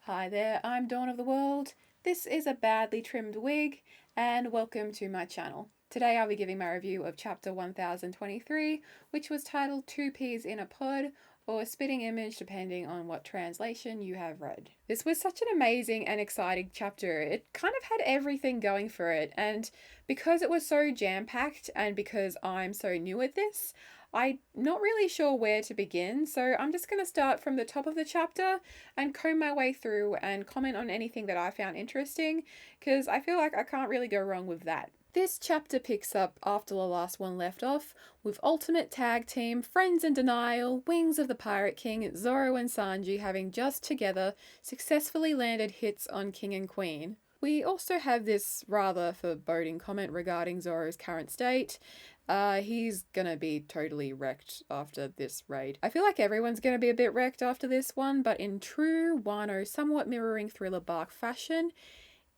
Hi there, I'm Dawn of the World. This is a badly trimmed wig, and welcome to my channel. Today I'll be giving my review of chapter 1023, which was titled Two Peas in a Pod, or Spitting Image depending on what translation you have read. This was such an amazing and exciting chapter. It kind of had everything going for it, and because it was so jam-packed and because I'm so new at this, I'm not really sure where to begin, so I'm just going to start from the top of the chapter and comb my way through and comment on anything that I found interesting, because I feel like I can't really go wrong with that. This chapter picks up after the last one left off, with Ultimate Tag Team, Friends in Denial, Wings of the Pirate King, Zorro and Sanju having just together successfully landed hits on King and Queen. We also have this rather foreboding comment regarding Zoro's current state. He's gonna be totally wrecked after this raid. I feel like everyone's gonna be a bit wrecked after this one, but in true wano, somewhat mirroring Thriller Bark fashion,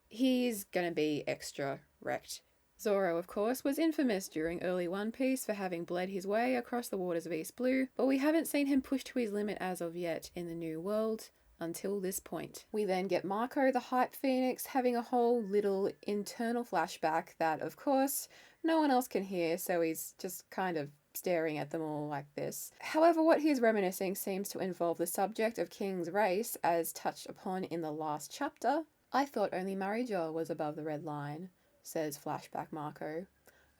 he's gonna be extra wrecked. Zorro, of course, was infamous during early One Piece for having bled his way across the waters of East Blue, but we haven't seen him push to his limit as of yet in the New World until this point. We then get Marco the Hype Phoenix having a whole little internal flashback that, of course, no one else can hear, so he's just kind of staring at them all like this. However, what he is reminiscing seems to involve the subject of King's race, as touched upon in the last chapter. I thought only Marijoa was above the red line, says Flashback Marco.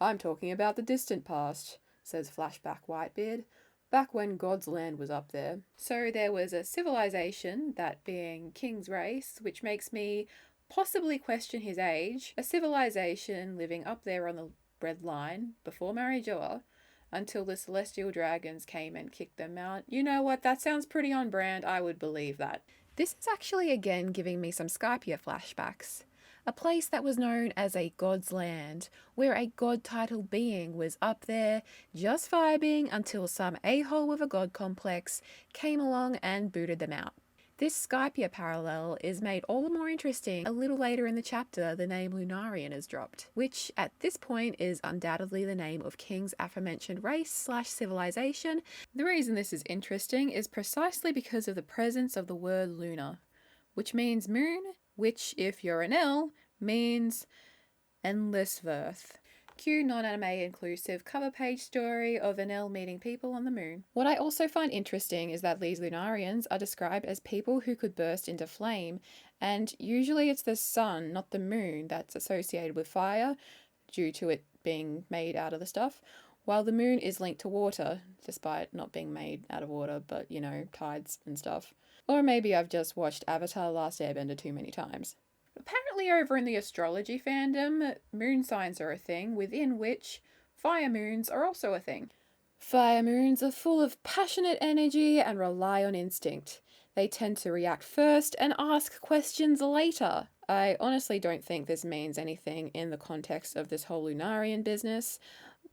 I'm talking about the distant past, says Flashback Whitebeard. Back when God's land was up there. So there was a civilization, that being King's race, which makes me possibly question his age. A civilization living up there on the red line before Marijoa until the celestial dragons came and kicked them out. You know what? That sounds pretty on brand. I would believe that. This is actually again giving me some Skypia flashbacks. A place that was known as a god's land, where a god-titled being was up there just vibing until some a-hole with a god complex came along and booted them out. This Skypia parallel is made all the more interesting a little later in the chapter. The name Lunarian is dropped, which at this point is undoubtedly the name of King's aforementioned race/civilization. The reason this is interesting is precisely because of the presence of the word lunar, which means moon, which, if you're an L, means endless verth. Cue non-anime inclusive cover page story of an L meeting people on the moon. What I also find interesting is that these Lunarians are described as people who could burst into flame, and usually it's the sun, not the moon, that's associated with fire, due to it being made out of the stuff, while the moon is linked to water, despite not being made out of water, but, you know, tides and stuff. Or maybe I've just watched Avatar: Last Airbender too many times. Apparently over in the astrology fandom, moon signs are a thing, within which fire moons are also a thing. Fire moons are full of passionate energy and rely on instinct. They tend to react first and ask questions later. I honestly don't think this means anything in the context of this whole Lunarian business,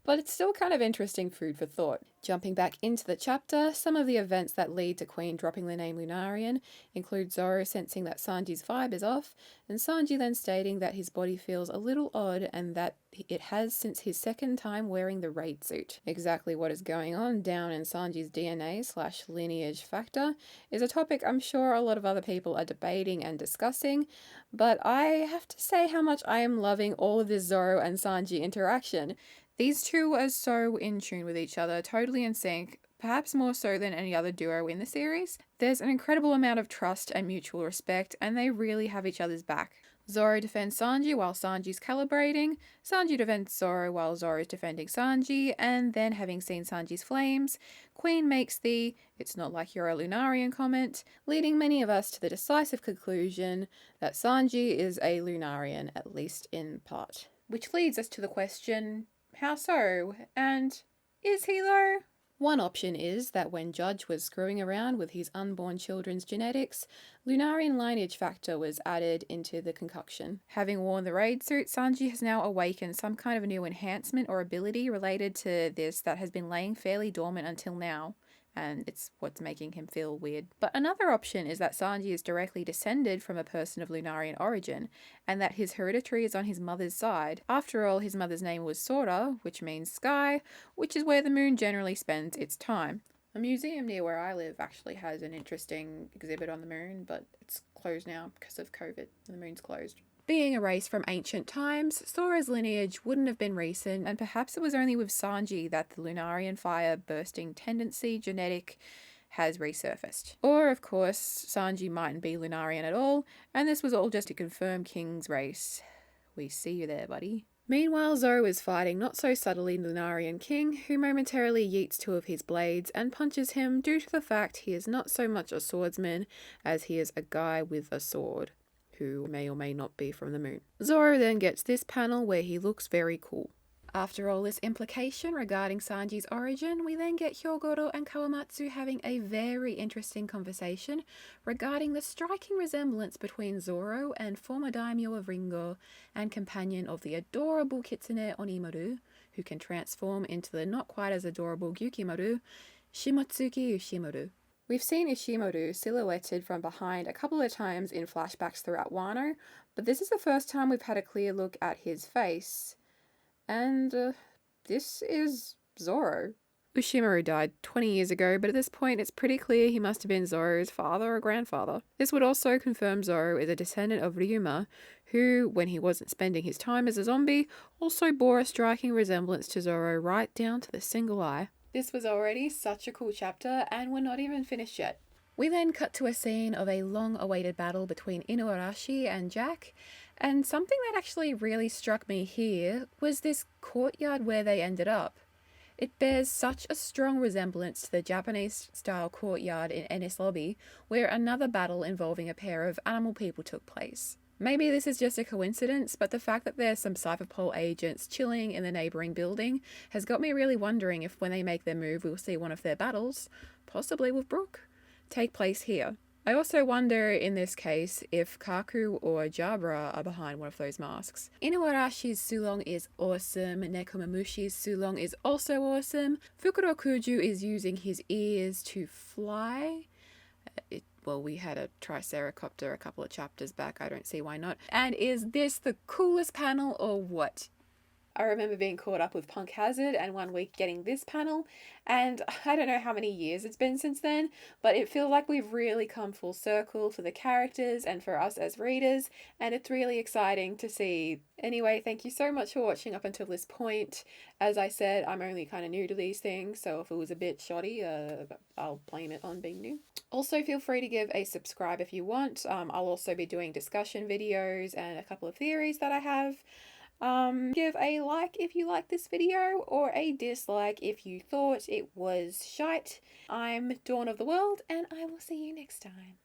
but it's still kind of interesting food for thought. Jumping back into the chapter, some of the events that lead to Queen dropping the name Lunarian include Zorro sensing that Sanji's vibe is off, and Sanji then stating that his body feels a little odd and that it has since his second time wearing the raid suit. Exactly what is going on down in Sanji's DNA/lineage factor is a topic I'm sure a lot of other people are debating and discussing, but I have to say how much I am loving all of this Zorro and Sanji interaction. These two are so in tune with each other, totally in sync, perhaps more so than any other duo in the series. There's an incredible amount of trust and mutual respect, and they really have each other's back. Zorro defends Sanji while Sanji's calibrating, Sanji defends Zorro while Zorro's defending Sanji, and then having seen Sanji's flames, Queen makes the "it's not like you're a Lunarian" comment, leading many of us to the decisive conclusion that Sanji is a Lunarian, at least in part. Which leads us to the question, how so? And is he though? One option is that when Judge was screwing around with his unborn children's genetics, Lunarian lineage factor was added into the concoction. Having worn the raid suit, Sanji has now awakened some kind of new enhancement or ability related to this that has been laying fairly dormant until now, and it's what's making him feel weird. But another option is that Sanji is directly descended from a person of Lunarian origin, and that his hereditary is on his mother's side. After all, his mother's name was Sora, which means sky, which is where the moon generally spends its time. A museum near where I live actually has an interesting exhibit on the moon, but it's closed now because of COVID. The moon's closed. Being a race from ancient times, Sora's lineage wouldn't have been recent, and perhaps it was only with Sanji that the Lunarian fire bursting tendency genetic has resurfaced. Or, of course, Sanji mightn't be Lunarian at all, and this was all just to confirm King's race. We see you there, buddy. Meanwhile, Zoro is fighting not so subtly Lunarian King, who momentarily yeets two of his blades and punches him due to the fact he is not so much a swordsman as he is a guy with a sword, who may or may not be from the moon. Zoro then gets this panel where he looks very cool. After all this implication regarding Sanji's origin, we then get Hyogoro and Kawamatsu having a very interesting conversation regarding the striking resemblance between Zorro and former daimyo of Ringo and companion of the adorable kitsune Onimaru, who can transform into the not quite as adorable Gyokimaru, Shimotsuki Ushimaru. We've seen Ishimaru silhouetted from behind a couple of times in flashbacks throughout Wano, but this is the first time we've had a clear look at his face. And this is Zorro. Ushimaru died 20 years ago, but at this point it's pretty clear he must have been Zoro's father or grandfather. This would also confirm Zoro is a descendant of Ryuma, who, when he wasn't spending his time as a zombie, also bore a striking resemblance to Zoro right down to the single eye. This was already such a cool chapter, and we're not even finished yet. We then cut to a scene of a long-awaited battle between Inuarashi and Jack, and something that actually really struck me here was this courtyard where they ended up. It bears such a strong resemblance to the Japanese-style courtyard in Enies Lobby, where another battle involving a pair of animal people took place. Maybe this is just a coincidence, but the fact that there's some Cypherpol agents chilling in the neighbouring building has got me really wondering if when they make their move we'll see one of their battles, possibly with Brook, take place here. I also wonder in this case if Kaku or Jabra are behind one of those masks. Inuarashi's Sulong is awesome, Nekomamushi's Sulong is also awesome, Fukurokuju is using his ears to fly. Well, we had a triceracopter a couple of chapters back, I don't see why not. And is this the coolest panel or what? I remember being caught up with Punk Hazard and one week getting this panel, and I don't know how many years it's been since then, but it feels like we've really come full circle for the characters and for us as readers, and it's really exciting to see. Anyway, thank you so much for watching up until this point. As I said, I'm only kind of new to these things, so if it was a bit shoddy, I'll blame it on being new. Also, feel free to give a subscribe if you want. I'll also be doing discussion videos and a couple of theories that I have. Give a like if you like this video, or a dislike if you thought it was shite. I'm Dawn of the World, and I will see you next time.